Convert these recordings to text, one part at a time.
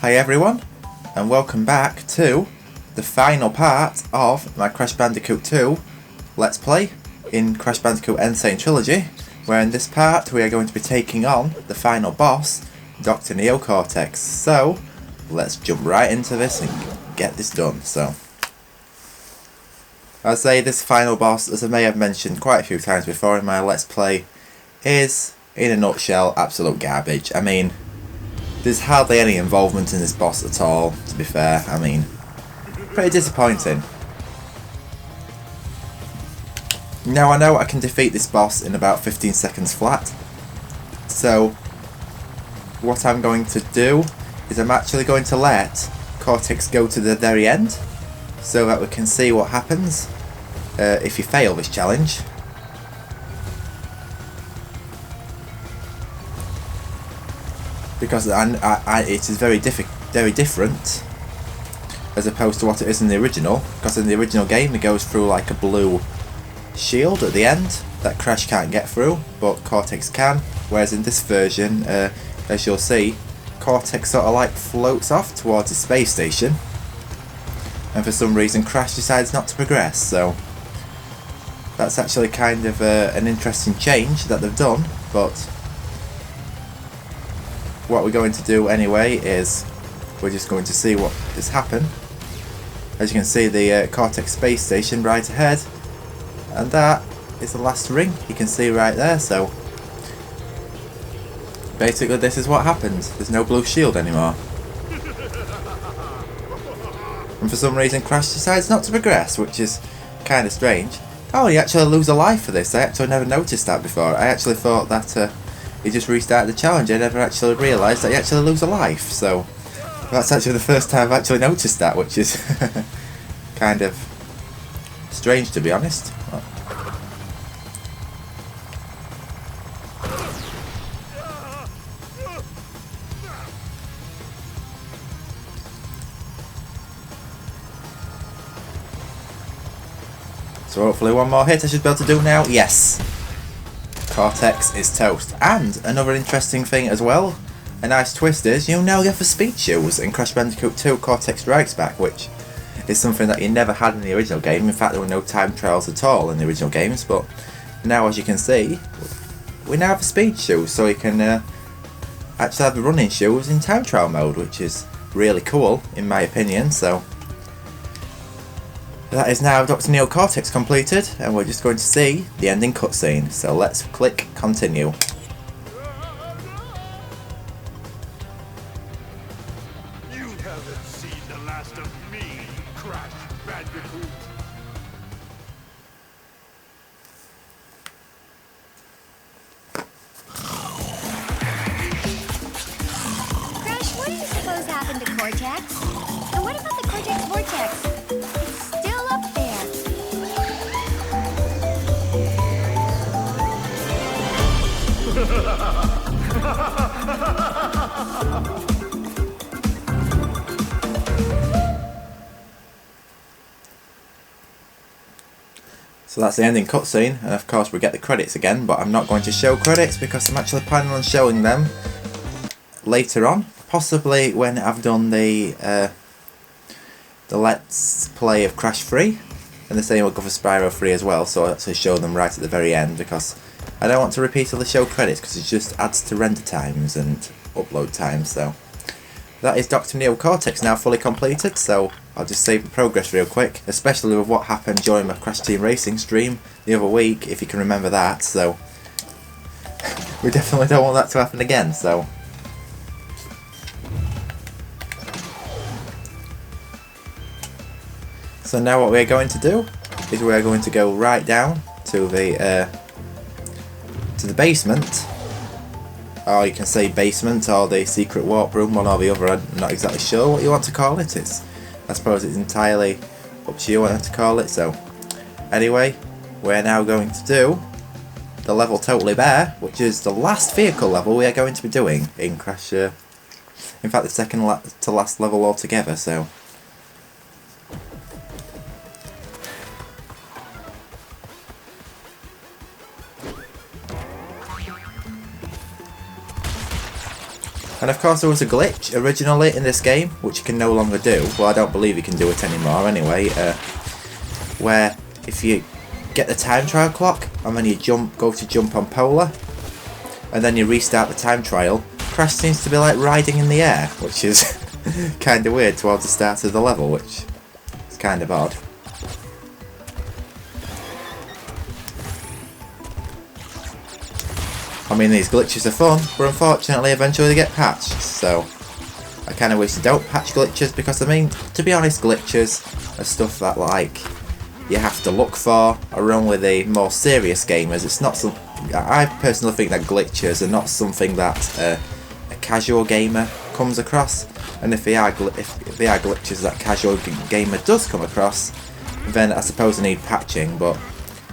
Hi everyone, and welcome back to the final part of my Crash Bandicoot 2 Let's Play in Crash Bandicoot n.sane Trilogy, where in this part we are going to be taking on the final boss, Dr. Neo Cortex. So, let's jump right into this and get this done. So, I'll say this final boss, as I may have mentioned quite a few times before in my Let's Play, is, in a nutshell, absolute garbage. I mean, there's hardly any involvement in this boss at all, to be fair. I mean, pretty disappointing. Now I know I can defeat this boss in about 15 seconds flat. So, what I'm going to do is I'm actually going to let Cortex go to the very end, so that we can see what happens if you fail this challenge. Because it is very different as opposed to what it is in the original. Because in the original game it goes through like a blue shield at the end that Crash can't get through, but Cortex can. Whereas in this version, as you'll see, Cortex sort of like floats off towards the space station, and for some reason Crash decides not to progress. So that's actually kind of an interesting change that they've done, but what we're going to do anyway is we're just going to see what has happened. As you can see, the Cortex space station right ahead, and that is the last ring you can see right there. So basically this is what happens. There's no blue shield anymore, and for some reason Crash decides not to progress, which is kind of strange. Oh, you actually lose a life for this. I actually never noticed that before. I actually thought that you just restarted the challenge. I never actually realised that you actually lose a life. So that's actually the first time I've actually noticed that, which is kind of strange, to be honest. So hopefully one more hit I should be able to do now. Yes! Cortex is toast. And another interesting thing as well, a nice twist is you now get the speed shoes in Crash Bandicoot 2 Cortex Strikes Back, which is something that you never had in the original game. In fact, there were no time trials at all in the original games, but now, as you can see, we now have the speed shoes, so you can actually have the running shoes in time trial mode, which is really cool in my opinion. So that is now Dr. Neo Cortex completed, and we're just going to see the ending cutscene. So let's click continue. You haven't seen the last of me, Crash Bandicoot. Crash, what do you suppose happened to Cortex? And what about the Cortex Vortex? It's still up there. So that's the ending cutscene, and of course we get the credits again, but I'm not going to show credits because I'm actually planning on showing them later on, possibly when I've done the Let's Play of Crash 3, and the same will go for Spyro 3 as well, so I'll actually show them right at the very end, because I don't want to repeatedly show credits because it just adds to render times and upload times. So that is Dr. Neo Cortex now fully completed, so I'll just save the progress real quick, especially with what happened during my Crash Team Racing stream the other week, if you can remember that. So we definitely don't want that to happen again. So now what we're going to do is we're going to go right down to the basement, or you can say basement, or the secret warp room, one or the other. I'm not exactly sure what you want to call it. I suppose it's entirely up to you what to call it. So anyway, we're now going to do the level Totally Bare, which is the last vehicle level we are going to be doing in Crash. In fact, the second to last level altogether. So And of course there was a glitch originally in this game, which you can no longer do. Well, I don't believe you can do it anymore anyway, where if you get the time trial clock and then you go to jump on Polar, and then you restart the time trial, Crash seems to be like riding in the air, which is kind of weird towards the start of the level, which is kind of odd. I mean, these glitches are fun, but unfortunately eventually they get patched, so I kind of wish they don't patch glitches, because I mean, to be honest, glitches are stuff that like you have to look for, are only the more serious gamers. It's not some. I personally think that glitches are not something that a casual gamer comes across, and if they are glitches that casual gamer does come across, then I suppose they need patching. But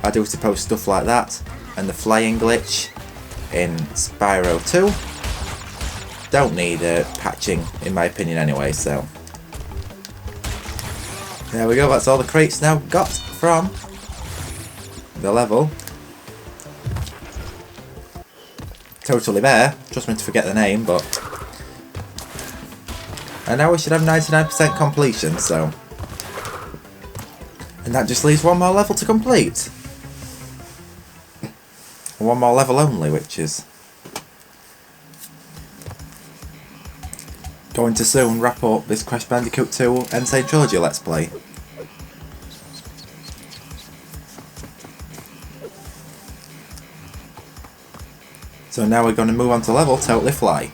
I do suppose stuff like that and the flying glitch in Spyro 2 don't need patching, in my opinion anyway. So there we go, that's all the crates now got from the level. Totally Bear, trust me to forget the name, but and now we should have 99% completion, so, and that just leaves one more level to complete. One more level only, which is going to soon wrap up this Crash Bandicoot 2 n.sane Trilogy Let's Play. So now we're going to move on to level Totally Fly.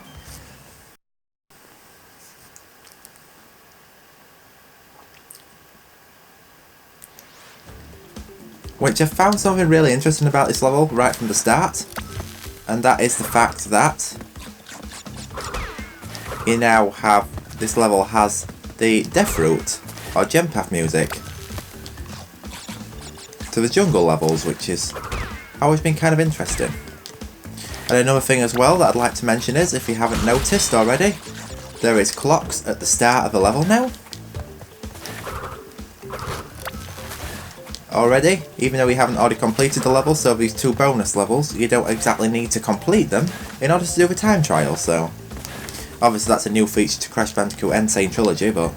Which I found something really interesting about this level right from the start, and that is the fact that you now have, this level has the Death Route or Gem Path music to the jungle levels, which has always been kind of interesting. And another thing as well that I'd like to mention is, if you haven't noticed already, there is clocks at the start of the level now. Already, even though we haven't already completed the level, so these two bonus levels, you don't exactly need to complete them in order to do the time trial, so obviously that's a new feature to Crash Bandicoot n.sane Trilogy, but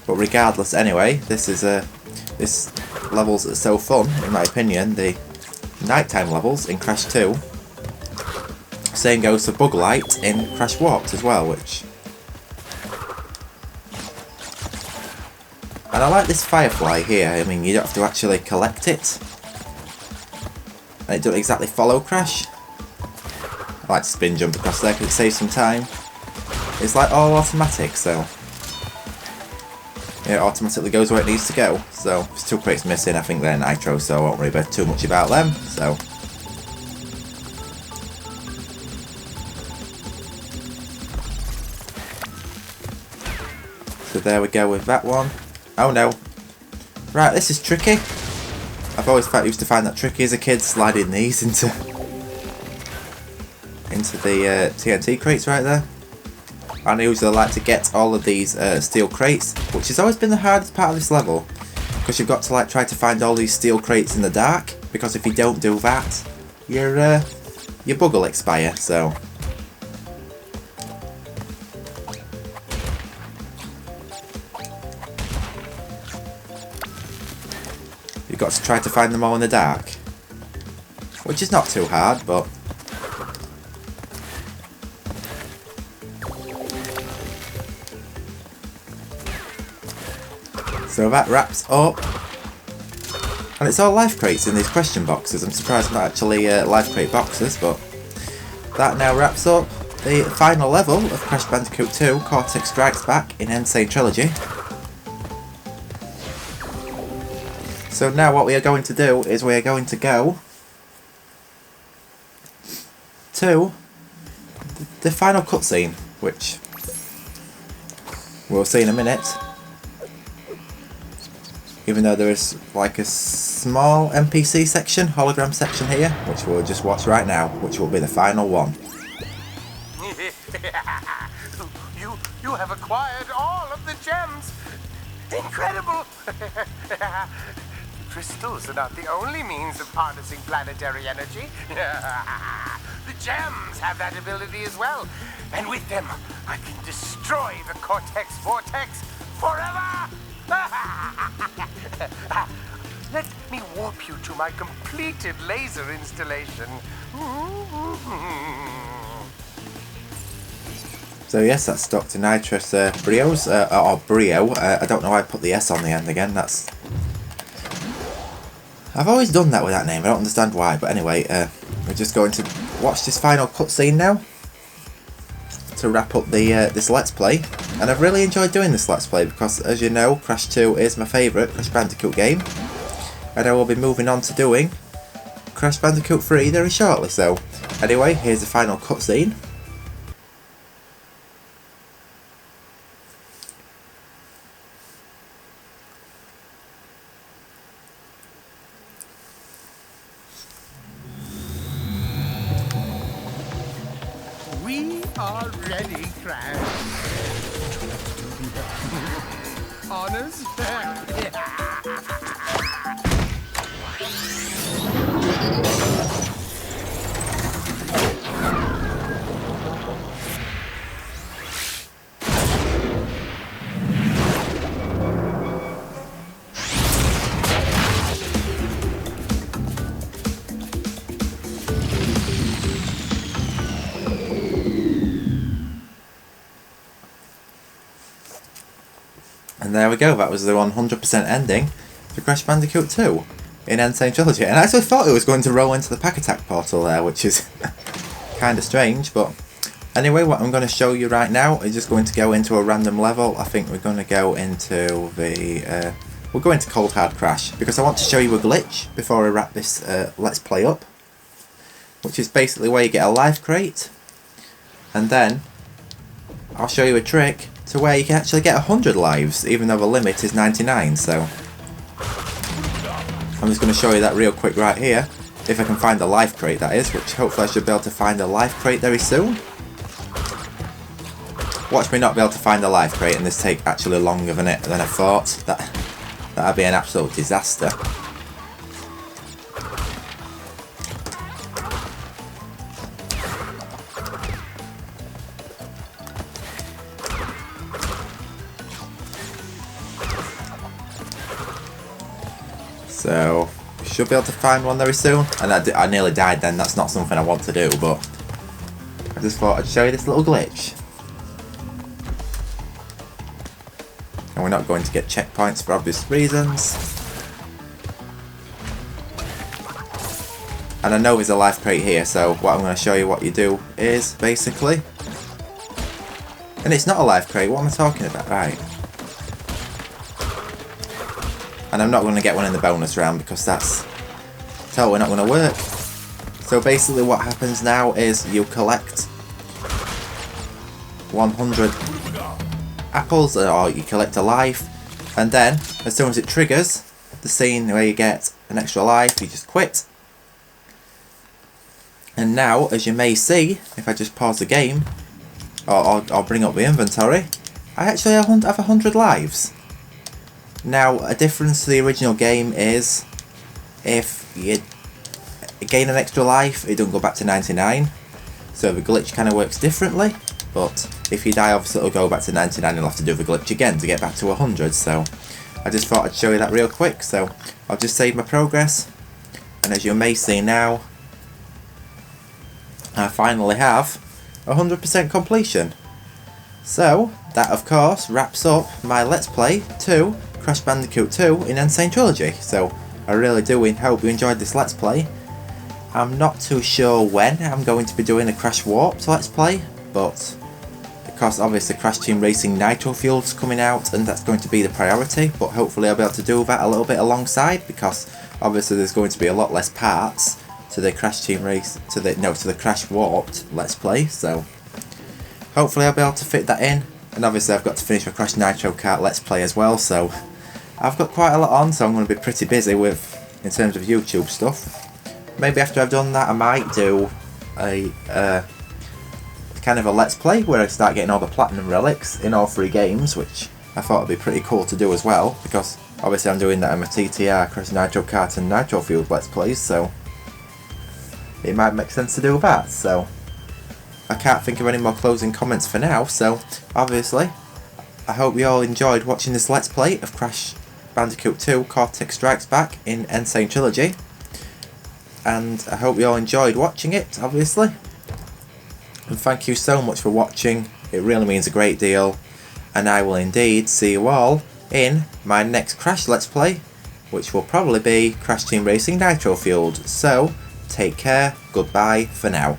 regardless anyway, this levels are so fun, in my opinion. The nighttime levels in Crash 2, same goes for Bug Light in Crash Warped as well, which, and I like this Firefly here. I mean, you don't have to actually collect it, and it doesn't exactly follow Crash. I like to spin jump across there because it saves some time. It's like all automatic, so it automatically goes where it needs to go. So there's two crates missing, I think they're Nitro, so I won't worry about too much about them. So there we go with that one. Oh no. Right, this is tricky. I've always used to find that tricky as a kid, sliding these into the TNT crates right there. And I usually like to get all of these steel crates, which has always been the hardest part of this level, because you've got to like try to find all these steel crates in the dark, because if you don't do that, your bug will expire. So you've got to try to find them all in the dark, which is not too hard, but so that wraps up, and it's all life crates in these question boxes. I'm surprised not actually life crate boxes, but that now wraps up the final level of Crash Bandicoot 2 Cortex Strikes Back in n.sane Trilogy. So now what we are going to do is we are going to go to the final cutscene, which we'll see in a minute. Even though there is like a small NPC section, hologram section here, which we'll just watch right now, which will be the final one. You have acquired all of the gems. Incredible! Crystals are not the only means of harnessing planetary energy. The gems have that ability as well. And with them, I can destroy the Cortex Vortex forever! Let me warp you to my completed laser installation. So yes, that's Dr. Nitrous Brio's, or Brio. I don't know why I put the S on the end again. I've always done that with that name. I don't understand why. But anyway, we're just going to watch this final cutscene now to wrap up the this Let's Play. And I've really enjoyed doing this Let's Play because, as you know, Crash 2 is my favourite Crash Bandicoot game. And I will be moving on to doing Crash Bandicoot 3 very shortly. So anyway, here's the final cutscene. We are ready, Crash. Honors? And there we go, that was the 100% ending to Crash Bandicoot 2 in n.sane Trilogy. And I actually thought it was going to roll into the Pack Attack portal there, which is kind of strange. But anyway, what I'm going to show you right now is just going to go into a random level. I think we're going to go into the... we'll go into Cold Hard Crash, because I want to show you a glitch before I wrap this Let's Play up. Which is basically where you get a life crate. And then I'll show you a trick to where you can actually get 100 lives, even though the limit is 99, so I'm just going to show you that real quick right here, if I can find the life crate, that is, which hopefully I should be able to find a life crate very soon. Watch me not be able to find the life crate and this take actually longer than I thought. That'd be an absolute disaster. So, we should be able to find one very soon. And I nearly died then, that's not something I want to do, but I just thought I'd show you this little glitch. And we're not going to get checkpoints for obvious reasons. And I know there's a life crate here, so what I'm going to show you what you do is, basically... And it's not a life crate, what am I talking about? Right. And I'm not going to get one in the bonus round because that's totally not going to work. So basically what happens now is you collect 100 apples, or you collect a life, and then as soon as it triggers the scene where you get an extra life, you just quit. And now, as you may see, if I just pause the game, or bring up the inventory, I actually have 100 lives. Now, a difference to the original game is, if you gain an extra life, it doesn't go back to 99. So the glitch kind of works differently, but if you die, obviously it'll go back to 99, you'll have to do the glitch again to get back to 100, so I just thought I'd show you that real quick. So I'll just save my progress, and as you may see now, I finally have 100% completion. So, that of course wraps up my Let's Play to Crash Bandicoot 2 in n.sane Trilogy. So, I really do hope you enjoyed this Let's Play. I'm not too sure when I'm going to be doing the Crash Warped Let's Play, but because obviously Crash Team Racing Nitro Fueled's coming out and that's going to be the priority, but hopefully I'll be able to do that a little bit alongside, because obviously there's going to be a lot less parts to the Crash Team Race, to the Crash Warped Let's Play, so hopefully I'll be able to fit that in. And obviously I've got to finish my Crash Nitro Kart Let's Play as well, so I've got quite a lot on, so I'm going to be pretty busy in terms of YouTube stuff. Maybe after I've done that I might do a kind of a Let's Play where I start getting all the Platinum Relics in all 3 games, which I thought would be pretty cool to do as well, because obviously I'm doing that in my TTR, Crash Nitro Kart and Nitro Fueled Let's Plays, so it might make sense to do that. So I can't think of any more closing comments for now, so obviously I hope you all enjoyed watching this Let's Play of Crash Bandicoot 2 Cortex Strikes Back in n.sane Trilogy, and I hope you all enjoyed watching it, obviously, and thank you so much for watching. It really means a great deal, and I will indeed see you all in my next Crash Let's Play, which will probably be Crash Team Racing Nitro Fueled. So take care, goodbye for now.